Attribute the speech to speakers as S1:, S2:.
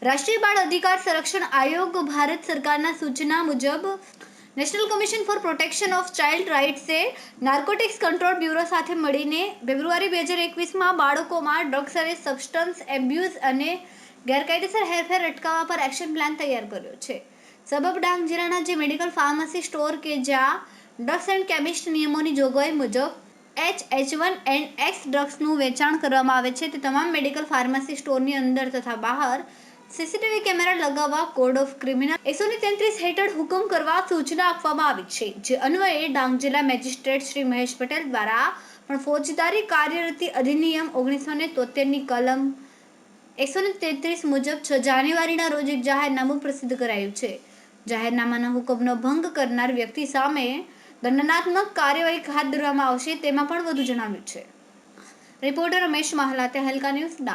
S1: રાષ્ટ્રીય બાળ અધિકાર સંરક્ષણ આયોગ ભારત સરકારના સૂચના મુજબ national commission for protection of child રાઇટ્સે નાર્કોટિક્સ કંટ્રોલ બ્યુરો સાથે મળીને ફેબ્રુઆરી 2021માં બાળકોમાં ડ્રગ્સ અને સબસ્ટન્સ એબ્યુઝ અને ગેરકાયદેસર હેરફેર અટકાવવા પર એક્શન પ્લાન તૈયાર કર્યો છે. સબબ ડાંગ જિલ્લાના જે મેડિકલ ફાર્મસી સ્ટોર કે જ્યાં ડ્રગ્સ એન્ડ કેમિસ્ટ નિયમોની જોગવાઈ મુજબ H1X ડ્રગ્સનું વેચાણ કરવામાં આવે છે તે તમામ મેડિકલ ફાર્મસી સ્ટોરની અંદર તથા બહાર સીસીટીવી કેમેરા લગાવવા કોડ ઓફ ક્રિમિનલ 133 હેઠળ હુકમ કરવા સૂચના આપવામાં આવી છે. જે અન્વયે ડાંગ જિલ્લા મેજિસ્ટ્રેટ શ્રી મહેશ પટેલ દ્વારા પણ ફોજદારી કાર્યરીતિ અધિનિયમ 1973ની કલમ 133 મુજબ 6 જાન્યુઆરીના રોજ એક જાહેરનામું પ્રસિદ્ધ કરાયું છે. જાહેરનામાના હુકમનો ભંગ કરનાર વ્યક્તિ સામે દંડનાત્મક કાર્યવાહી હાથ ધરવામાં આવશે તેમાં પણ વધુ જણાવ્યું છે. રિપોર્ટર રમેશ માહલાતે, હલકા ન્યૂઝ, ડાંગ.